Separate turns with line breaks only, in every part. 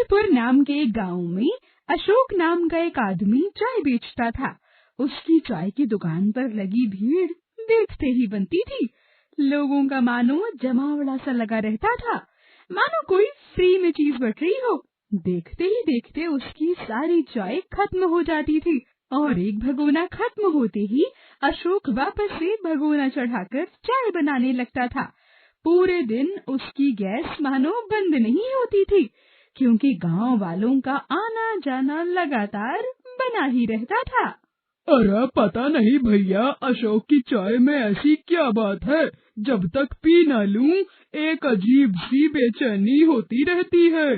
अमरपुर नाम के एक गांव में अशोक नाम का एक आदमी चाय बेचता था। उसकी चाय की दुकान पर लगी भीड़ देखते ही बनती थी। लोगों का मानो जमावड़ा सा लगा रहता था, मानो कोई फ्री में चीज बट रही हो। देखते ही देखते उसकी सारी चाय खत्म हो जाती थी और एक भगोना खत्म होते ही अशोक वापस से भगोना चढ़ाकर चाय बनाने लगता था। पूरे दिन उसकी गैस मानो बंद नहीं होती थी, क्योंकि गांव वालों का आना जाना लगातार बना ही रहता था।
अरे पता नहीं भैया, अशोक की चाय में ऐसी क्या बात है, जब तक पी ना लूं एक अजीब सी बेचैनी होती रहती है।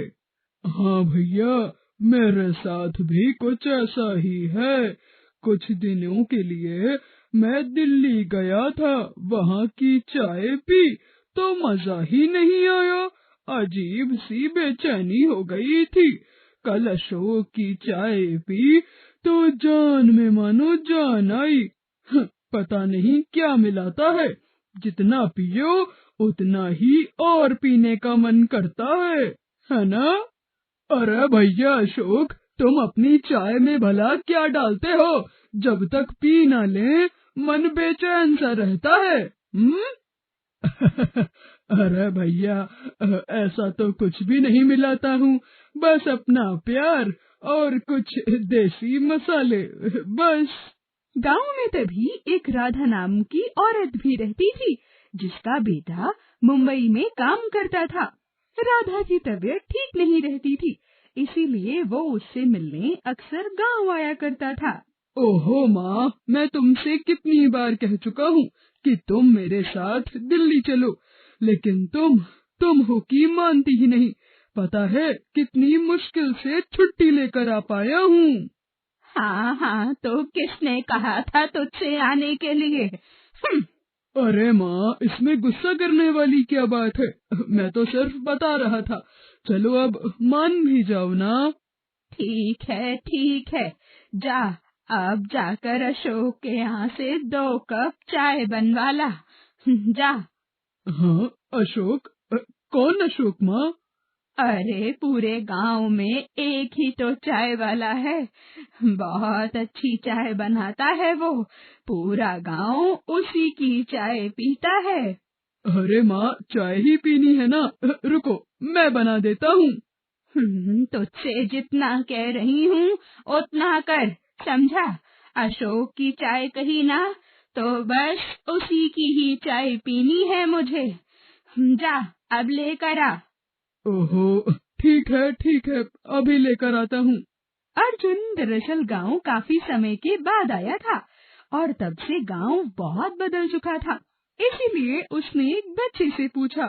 हाँ भैया, मेरे साथ भी कुछ ऐसा ही है। कुछ दिनों के लिए मैं दिल्ली गया था, वहाँ की चाय पी तो मजा ही नहीं आया, अजीब सी बेचैनी हो गई थी। कल अशोक की चाय पी तो जान में मानो जान आई। पता नहीं क्या मिलाता है, जितना पियो उतना ही और पीने का मन करता है ना? अरे भैया अशोक, तुम अपनी चाय में भला क्या डालते हो, जब तक पी ना ले मन बेचैन सा रहता है। अरे भैया, ऐसा तो कुछ भी नहीं मिलाता हूँ, बस अपना प्यार और कुछ देसी मसाले, बस।
गांव में तभी एक राधा नाम की औरत भी रहती थी, जिसका बेटा मुंबई में काम करता था। राधा की तबीयत ठीक नहीं रहती थी, इसीलिए वो उससे मिलने अक्सर गांव आया करता था।
ओहो माँ, मैं तुमसे कितनी बार कह चुका हूँ कि तुम मेरे साथ दिल्ली चलो, लेकिन तुम हो कि मानती ही नहीं। पता है कितनी मुश्किल से छुट्टी लेकर आ पाया हूँ।
हाँ, तो किसने कहा था तुझसे आने के लिए?
अरे माँ, इसमें गुस्सा करने वाली क्या बात है, मैं तो सिर्फ बता रहा था। चलो अब मान भी जाओ ना।
ठीक है, जा अब जाकर अशोक के यहाँ से 2 कप चाय बनवा ला। जा।
हाँ अशोक? कौन अशोक माँ?
अरे पूरे गांव में एक ही तो चाय वाला है, बहुत अच्छी चाय बनाता है वो, पूरा गांव उसी की चाय पीता है।
अरे माँ, चाय ही पीनी है ना, रुको मैं बना देता हूँ।
तुझसे जितना कह रही हूँ उतना कर, समझा? अशोक की चाय कही ना तो बस उसी की ही चाय पीनी है मुझे। जा अब लेकर आ।
ओहो, ठीक है, अभी लेकर आता हूँ।
अर्जुन दरअसल गांव काफी समय के बाद आया था और तब से गांव बहुत बदल चुका था, इसीलिए उसने एक बच्चे से पूछा।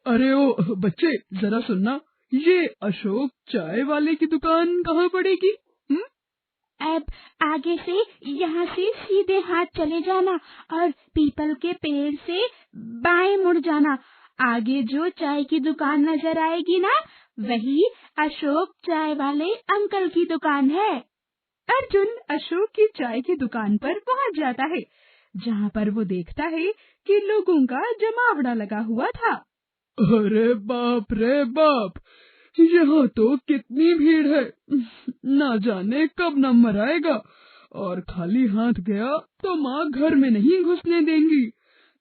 अरे ओ बच्चे, जरा सुनना, ये अशोक चाय वाले की दुकान कहाँ पड़ेगी?
अब आगे से यहाँ से सीधे हाथ चले जाना और पीपल के पेड़ से बाएं मुड़ जाना। आगे जो चाय की दुकान नजर आएगी ना, वही अशोक चाय वाले अंकल की दुकान है। अर्जुन अशोक की चाय की दुकान पर पहुँच जाता है, जहाँ पर वो देखता है कि लोगों का जमावड़ा लगा हुआ था।
अरे बाप रे बाप, यहाँ तो कितनी भीड़ है, ना जाने कब नंबर आएगा, और खाली हाथ गया तो माँ घर में नहीं घुसने देंगी।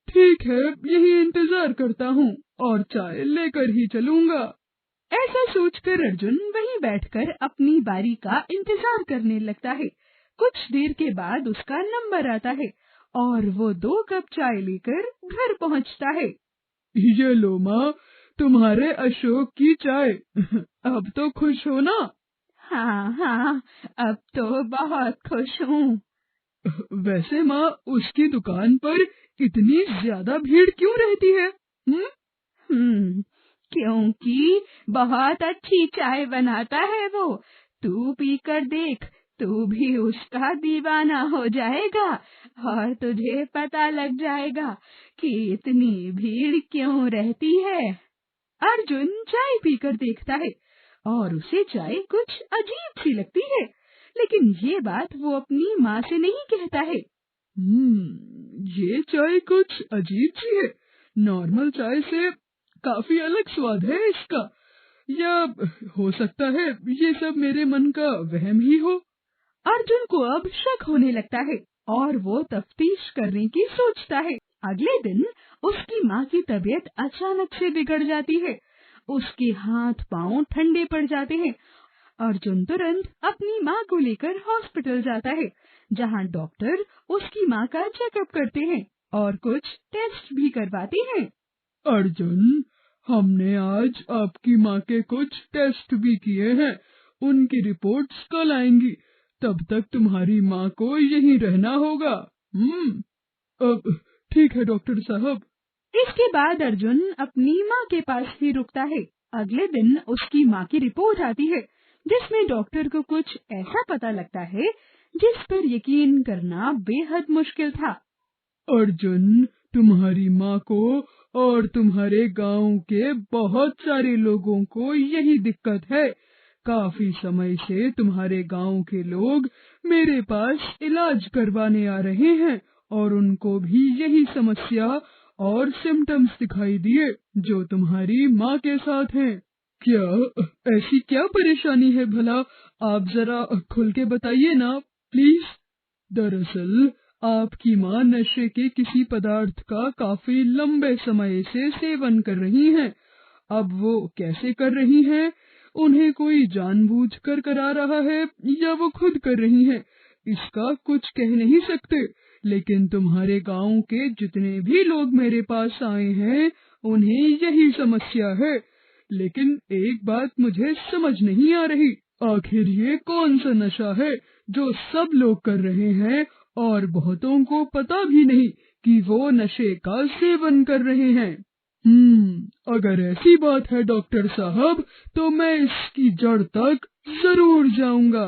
ठीक है, यही इंतजार करता हूँ और चाय लेकर ही चलूंगा।
ऐसा सोचकर अर्जुन वहीं बैठकर अपनी बारी का इंतजार करने लगता है। कुछ देर के बाद उसका नंबर आता है और वो 2 कप चाय लेकर घर पहुँचता है।
ये लो माँ, तुम्हारे अशोक की चाय। अब तो खुश हो ना?
हाँ, अब तो बहुत खुश हूँ।
वैसे माँ, उसकी दुकान पर इतनी ज्यादा भीड़ क्यों रहती है?
हम्म, क्योंकि बहुत अच्छी चाय बनाता है वो। तू पीकर देख, तू भी उसका दीवाना हो जाएगा और तुझे पता लग जाएगा कि इतनी भीड़ क्यों रहती है। अर्जुन चाय पीकर देखता है और उसे चाय कुछ अजीब सी लगती है, लेकिन ये बात वो अपनी माँ से नहीं कहता है।
ये चाय कुछ अजीब सी है, नॉर्मल चाय से काफी अलग स्वाद है इसका। या हो सकता है ये सब मेरे मन का वहम ही हो।
अर्जुन को अब शक होने लगता है और वो तफ्तीश करने की सोचता है। अगले दिन उसकी माँ की तबीयत अचानक से बिगड़ जाती है। उसके हाथ पांव ठंडे पड़ जाते हैं। अर्जुन तुरंत अपनी माँ को लेकर हॉस्पिटल जाता है, जहाँ डॉक्टर उसकी माँ का चेकअप करते हैं और कुछ टेस्ट भी करवाते हैं।
अर्जुन, हमने आज आपकी माँ के कुछ टेस्ट भी किए हैं। उनकी रिपोर्ट्स कल आएंगी। तब तक तुम्हारी माँ को यहीं रहना होगा। अब ठीक है डॉक्टर साहब।
इसके बाद अर्जुन अपनी माँ के पास ही रुकता है। अगले दिन उसकी माँ की रिपोर्ट आती है, जिसमें डॉक्टर को कुछ ऐसा पता लगता है जिस पर यकीन करना बेहद मुश्किल था।
अर्जुन, तुम्हारी माँ को और तुम्हारे गांव के बहुत सारे लोगों को यही दिक्कत है। काफी समय से तुम्हारे गांव के लोग मेरे पास इलाज करवाने आ रहे हैं और उनको भी यही समस्या और सिम्टम्स दिखाई दिए जो तुम्हारी माँ के साथ हैं। क्या ऐसी क्या परेशानी है भला? आप जरा खुल के बताइए ना प्लीज। दरअसल आपकी माँ नशे के किसी पदार्थ का काफी लंबे समय से सेवन कर रही हैं। अब वो कैसे कर रही हैं? उन्हें कोई जानबूझकर करा रहा है या वो खुद कर रही हैं? इसका कुछ कह नहीं सकते, लेकिन तुम्हारे गांव के जितने भी लोग मेरे पास आए हैं, उन्हें यही समस्या है। लेकिन एक बात मुझे समझ नहीं आ रही, आखिर ये कौन सा नशा है जो सब लोग कर रहे हैं और बहुतों को पता भी नहीं कि वो नशे का सेवन कर रहे हैं। अगर ऐसी बात है डॉक्टर साहब, तो मैं इसकी जड़ तक जरूर जाऊंगा।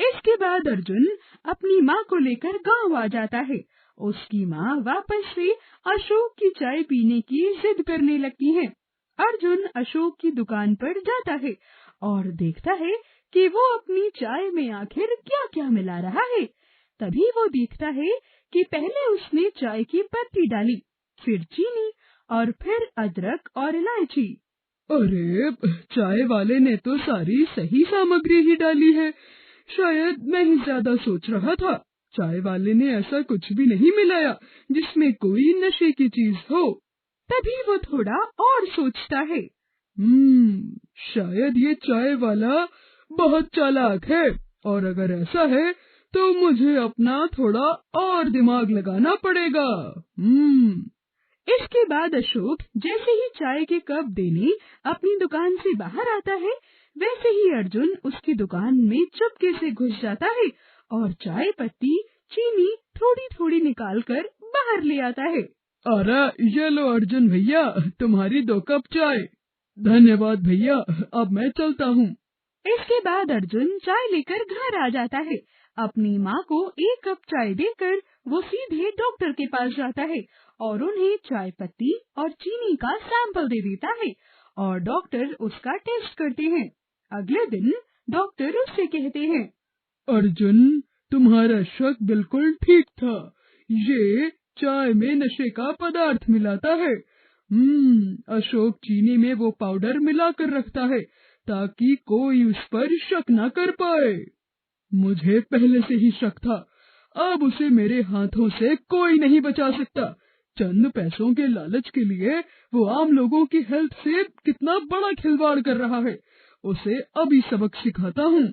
इसके बाद अर्जुन अपनी माँ को लेकर गांव आ जाता है। उसकी माँ वापस से अशोक की चाय पीने की जिद करने लगती है। अर्जुन अशोक की दुकान पर जाता है और देखता है कि वो अपनी चाय में आखिर क्या क्या मिला रहा है। तभी वो देखता है कि पहले उसने चाय की पत्ती डाली, फिर चीनी और फिर अदरक और इलायची।
अरे, चाय वाले ने तो सारी सही सामग्री ही डाली है। शायद मैं ही ज्यादा सोच रहा था। चाय वाले ने ऐसा कुछ भी नहीं मिलाया जिसमें कोई नशे की चीज हो।
तभी वो थोड़ा और सोचता है।
शायद ये चाय वाला बहुत चालाक है, और अगर ऐसा है तो मुझे अपना थोड़ा और दिमाग लगाना पड़ेगा।
इसके बाद अशोक जैसे ही चाय के कप देने अपनी दुकान से बाहर आता है, वैसे ही अर्जुन उसकी दुकान में चुपके से घुस जाता है और चाय पत्ती चीनी थोड़ी थोड़ी निकाल कर बाहर ले आता है।
अरे ये लो अर्जुन भैया, तुम्हारी 2 कप चाय। धन्यवाद भैया, अब मैं चलता हूँ।
इसके बाद अर्जुन चाय लेकर घर आ जाता है। अपनी माँ को 1 कप चाय देकर वो सीधे डॉक्टर के पास जाता है और उन्हें चाय पत्ती और चीनी का सैंपल दे देता है और डॉक्टर उसका टेस्ट करते हैं। अगले दिन डॉक्टर उससे कहते हैं,
अर्जुन, तुम्हारा शक बिल्कुल ठीक था। ये चाय में नशे का पदार्थ मिलाता है। अशोक चीनी में वो पाउडर मिला कर रखता है ताकि कोई उस पर शक न कर पाए। मुझे पहले से ही शक था। अब उसे मेरे हाथों से कोई नहीं बचा सकता। चंद पैसों के लालच के लिए वो आम लोगों की हेल्थ से कितना बड़ा खिलवाड़ कर रहा है। उसे अभी सबक सिखाता हूँ।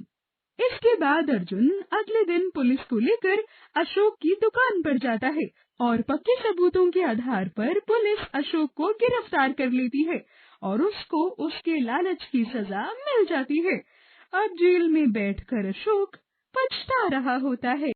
इसके बाद अर्जुन अगले दिन पुलिस को लेकर अशोक की दुकान पर जाता है और पक्के सबूतों के आधार पर पुलिस अशोक को गिरफ्तार कर लेती है और उसको उसके लालच की सजा मिल जाती है। अब जेल में बैठकर अशोक पछता रहा होता है।